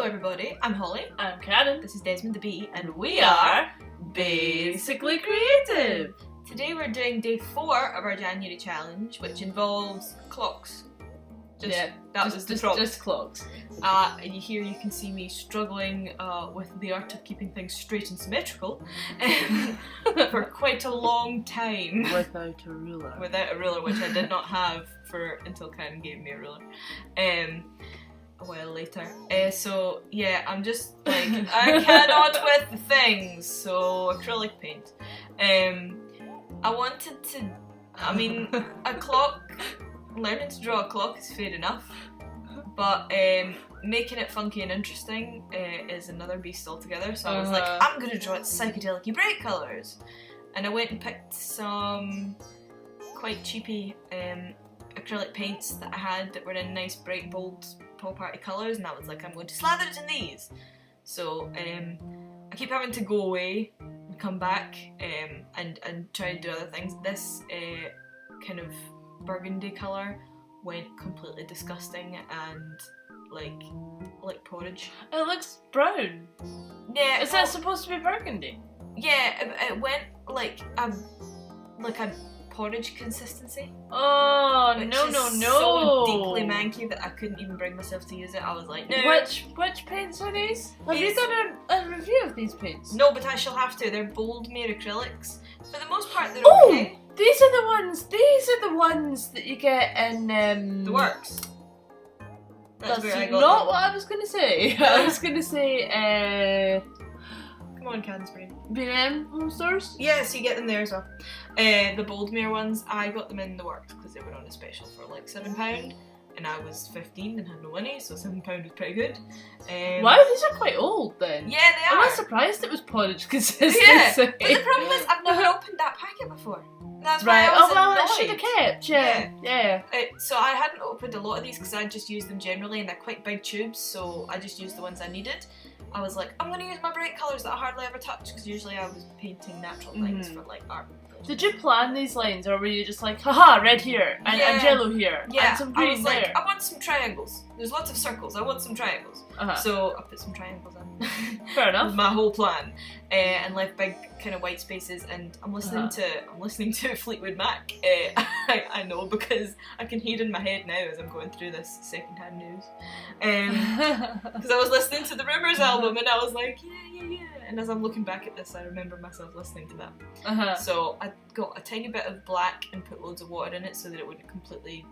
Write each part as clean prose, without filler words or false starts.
Hello everybody, I'm Holly. I'm Karen. This is Desmond the Bee, and We are Basically Creative. Today we're doing day 4 of our January challenge, which involves clocks. Just clocks. And here you can see me struggling with the art of keeping things straight and symmetrical for quite a long time. Without a ruler. Without a ruler, which I did not have until Karen gave me a ruler. A while later. So yeah, I'm just like, I cannot with the things, so acrylic paint. I wanted to, a clock, learning to draw a clock is fair enough, but making it funky and interesting is another beast altogether, so I was like, I'm gonna draw it psychedelic bright colours. And I went and picked some quite cheapy acrylic paints that I had that were in nice bright bold pop party colours, and I was like, I'm going to slather it in these. So I keep having to go away and come back and try to do other things. This kind of burgundy colour went completely disgusting and like porridge. It looks brown. Yeah. Is that supposed to be burgundy? Yeah, it went like a porridge consistency. Oh, which no. is so deeply manky that I couldn't even bring myself to use it. I was like, no. Which paints are these? Have you done a review of these paints? No, but I shall have to. They're Boldmere acrylics. For the most part, they're okay. These are the ones that you get in The Works. That's where I got not them. what I was gonna say. I was gonna say Come on, Cansbury. B&M home stores? Yes, you get them there as well. The Boldmere ones, I got them in The Works because they were on a special for like £7, and I was 15 and had no money, so £7 was pretty good. Wow, these are quite old then. Yeah, they I'm are. not surprised it was porridge consistency. Yeah, but the problem is I've never opened that packet before. That's why I was I annoyed. should have kept. Yeah. So I hadn't opened a lot of these because I just used them generally, and they're quite big tubes, so I just used the ones I needed. I was like, I'm going to use my bright colours that I hardly ever touch, because usually I was painting natural things for like art. Did you plan these lines, or were you just like, haha, red here, and yellow here, and some green I was like, there? I want some triangles. There's lots of circles, I want some triangles. So I put some triangles in. Fair enough. My whole plan. And left big kind of white spaces, and I'm listening to Fleetwood Mac. I know, because I can hear in my head now as I'm going through this secondhand news. Because I was listening to the Rumours album, and I was like, yeah. And as I'm looking back at this, I remember myself listening to that. So I got a tiny bit of black and put loads of water in it so that it wouldn't completely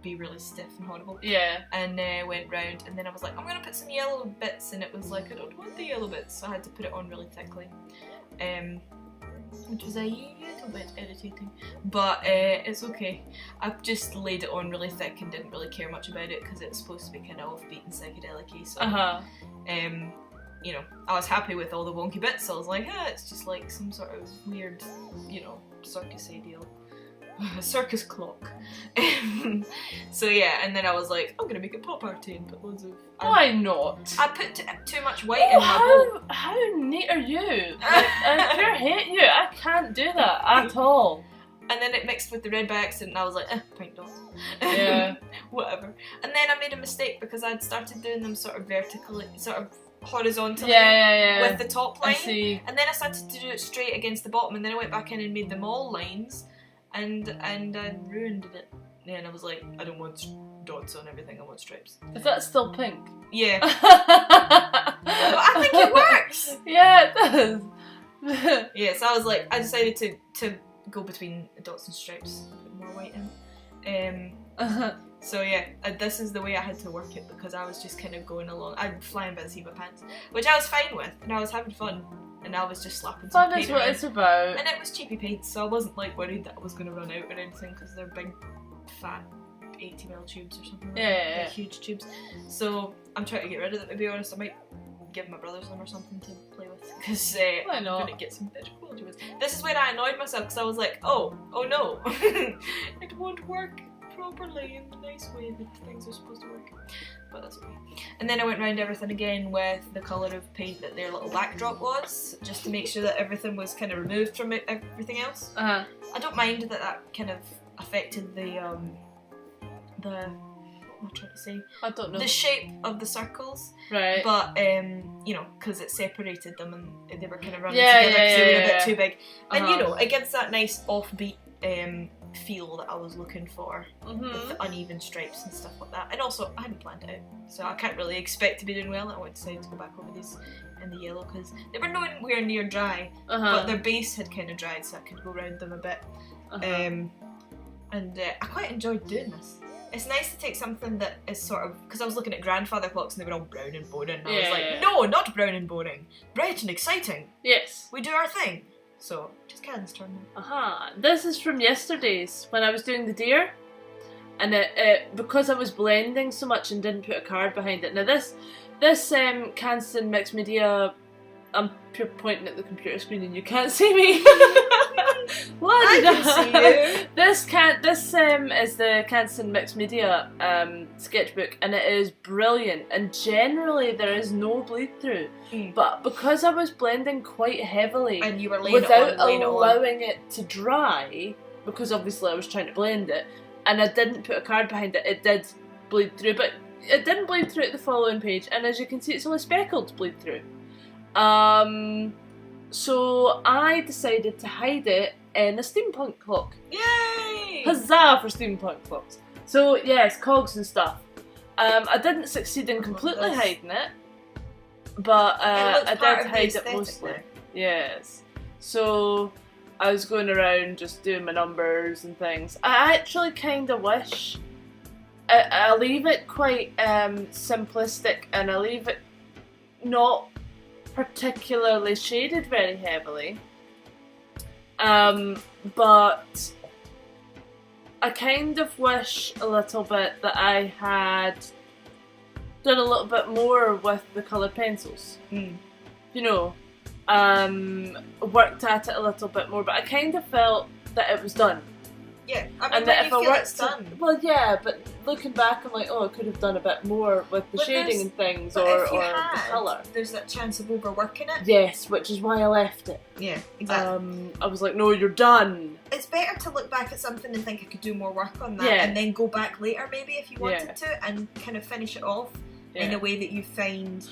be really stiff and horrible. Yeah. And went round, and then I was like, I'm gonna put some yellow bits, and it was like, I don't want the yellow bits, so I had to put it on really thickly. Which was a little bit irritating, but it's okay. I've just laid it on really thick and didn't really care much about it because it's supposed to be kind of offbeat and psychedelic-y, so you know, I was happy with all the wonky bits, so I was like, it's just like some sort of weird, circus-y deal. A circus clock. So yeah, and then I was like, I'm gonna make it pop arty and put loads of... Why not? I put too much white in my bowl. How neat are you? I pure hate you. I can't do that at all. And then it mixed with the red by accident, and I was like, pink dots. Yeah. Whatever. And then I made a mistake because I'd started doing them sort of vertically, sort of horizontally with the top line. I see. And then I started to do it straight against the bottom, and then I went back in and made them all lines. And I ruined it. Yeah, and I was like, I don't want dots on everything, I want stripes. Is that still pink? Yeah. I think it works! Yeah, it does. Yeah, so I was like, I decided to go between dots and stripes, put more white in. So yeah, this is the way I had to work it, because I was just kind of going along. I'm flying by the seat of my pants, which I was fine with, and I was having fun. And I was just slapping some paint Fun is what it's about. And it was cheapy paint, so I wasn't like worried that I was going to run out or anything, because they're big, fat 80ml tubes or something like that. Like huge tubes. So I'm trying to get rid of them, to be honest. I might give my brothers them or something to play with, because I'm going to get some better quality ones. This is when I annoyed myself, because I was like, oh no, it won't work properly in the nice way that things are supposed to work. But that's okay. And then I went round everything again with the colour of paint that their little backdrop was, just to make sure that everything was kind of removed from everything else. I don't mind that kind of affected the am I trying to say? I don't know. The shape of the circles. Right. But, you know, because it separated them and they were kind of running together because they were a bit too big. And, you know, it gives that nice offbeat feel that I was looking for with the uneven stripes and stuff like that. And also, I hadn't planned it out, so I can't really expect to be doing well. I decided to go back over these in the yellow because they were nowhere near dry, but their base had kind of dried, so I could go around them a bit. I quite enjoyed doing this. It's nice to take something that is sort of, because I was looking at grandfather clocks and they were all brown and boring. And I was like, no, not brown and boring, bright and exciting. Yes. We do our thing. So, just Karen's turn now. This is from yesterday's when I was doing the deer, and because I was blending so much and didn't put a card behind it. Now this Canston Mixed Media, I'm pointing at the computer screen and you can't see me. I can see you. This is the Canston Mixed Media sketchbook, and it is brilliant. And generally there is no bleed through, but because I was blending quite heavily and you were without allowing it to dry, because obviously I was trying to blend it, and I didn't put a card behind it, it did bleed through, but it didn't bleed through at the following page. And as you can see, it's only speckled bleed through. So I decided to hide it in a steampunk clock. Yay! Huzzah for steampunk clocks. So yes, cogs and stuff. I didn't succeed in completely hiding it, but I did hide it mostly. Yes. So I was going around just doing my numbers and things. I actually kind of wish I leave it quite simplistic, and I leave it not particularly shaded very heavily, but I kind of wish a little bit that I had done a little bit more with the coloured pencils. You know, worked at it a little bit more, but I kind of felt that it was done. Yeah, I mean, that if I worked done. Well, yeah, but looking back, I'm like, oh, I could have done a bit more with the shading and things, or the colour. There's that chance of overworking it. Yes, which is why I left it. Yeah, exactly. I was like, no, you're done. It's better to look back at something and think I could do more work on that, and then go back later maybe if you wanted to, and kind of finish it off in a way that you find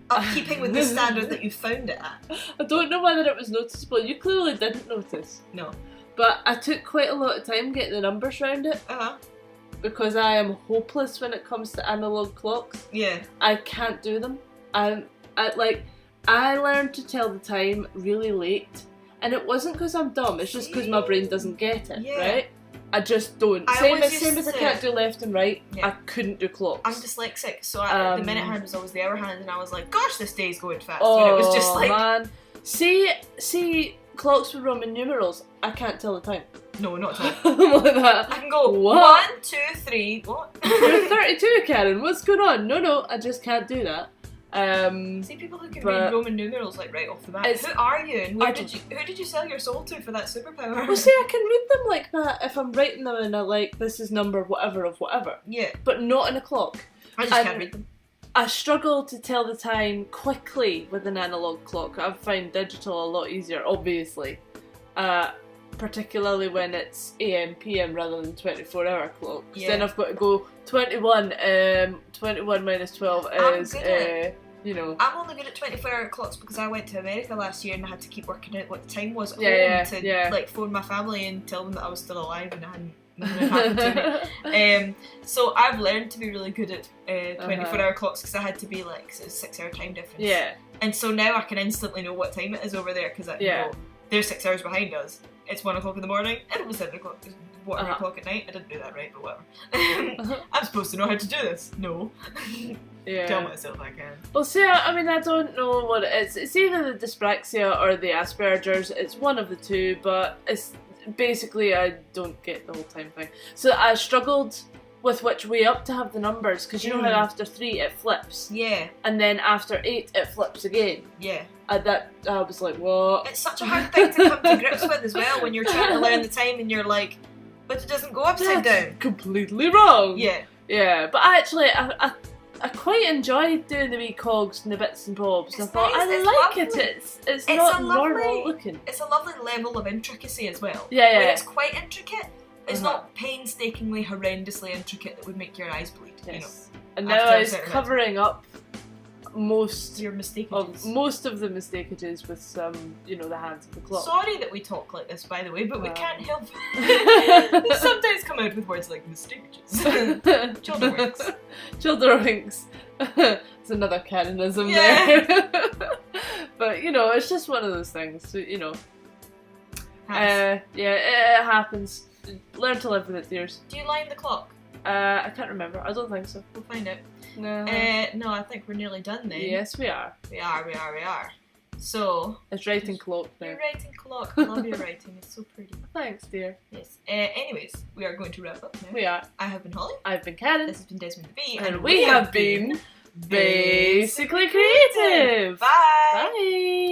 upkeeping with the standard that you found it at. I don't know whether it was noticeable. You clearly didn't notice. No. But I took quite a lot of time getting the numbers around it. Because I am hopeless when it comes to analogue clocks. Yeah. I can't do them. I learned to tell the time really late. And it wasn't because I'm dumb, it's just because my brain doesn't get it, right? I just don't. Same as I can't do left and right, I couldn't do clocks. I'm dyslexic, so the minute hand was always the hour hand, and I was like, gosh, this day's going fast. And it was just like... man. See, clocks with Roman numerals, I can't tell the time. No, not at all. Like that. I can go what? 1, 2, 3, what? You're 32, Karen, what's going on? No, I just can't do that. See, people who can read Roman numerals like right off the bat. Who are you, and who did you sell your soul to for that superpower? Well, see, I can read them like that if I'm writing them in a, like, this is number whatever of whatever. Yeah. But not in a clock. I just can't read them. I struggle to tell the time quickly with an analogue clock. I find digital a lot easier, obviously. Particularly when it's AM, PM rather than 24-hour clock. Yeah. Then I've got to go 21 minus 12 is, you know. I'm only good at 24-hour clocks because I went to America last year and I had to keep working out what the time was at home to like phone my family and tell them that I was still alive and nothing happened to me. So I've learned to be really good at 24-hour clocks because I had to be like, so it's a 6-hour time difference. Yeah. And so now I can instantly know what time it is over there because I know they're 6 hours behind us. It's 1 o'clock in the morning, and it was 7 o'clock, whatever o'clock at night. I didn't do that right, but whatever. I'm supposed to know how to do this. No. Tell myself I can. Well, see, I mean, I don't know what it is. It's either the dyspraxia or the Asperger's. It's one of the two, but it's basically I don't get the whole time thing. So I struggled with which way up to have the numbers, because you know how after 3 it flips? Yeah. And then after 8 it flips again. Yeah. I was like, what? It's such a hard thing to come to grips with as well when you're trying to learn the time and you're like, but it doesn't go upside down. Completely wrong. Yeah. Yeah, but actually I quite enjoyed doing the wee cogs and the bits and bobs. It's I thought, nice, I like it. It's not normal looking. It's a lovely level of intricacy as well. Yeah, yeah. Where it's quite intricate, It's not painstakingly, horrendously intricate that would make your eyes bleed. Yes. You know. And now it's covering up most your mistakeages. Most of the mistakeages with some, the hands of the clock. Sorry that we talk like this, by the way, but we can't help it. We sometimes come out with words like mistakeages. Childerwinks. Childerwinks. It's another canonism there. But, it's just one of those things. So, it happens. Learn to live with it, dears. Do you line the clock? I can't remember. I don't think so. We'll find out. No. No, I think we're nearly done then. Yes, we are. We are. So... It's writing clock now. You're writing clock. I love your writing. It's so pretty. Thanks, dear. Yes. Anyways, we are going to wrap up now. We are. I have been Holly. I've been Karen. This has been Desmond the Bee. And we have been... Basically Creative! Bye! Bye!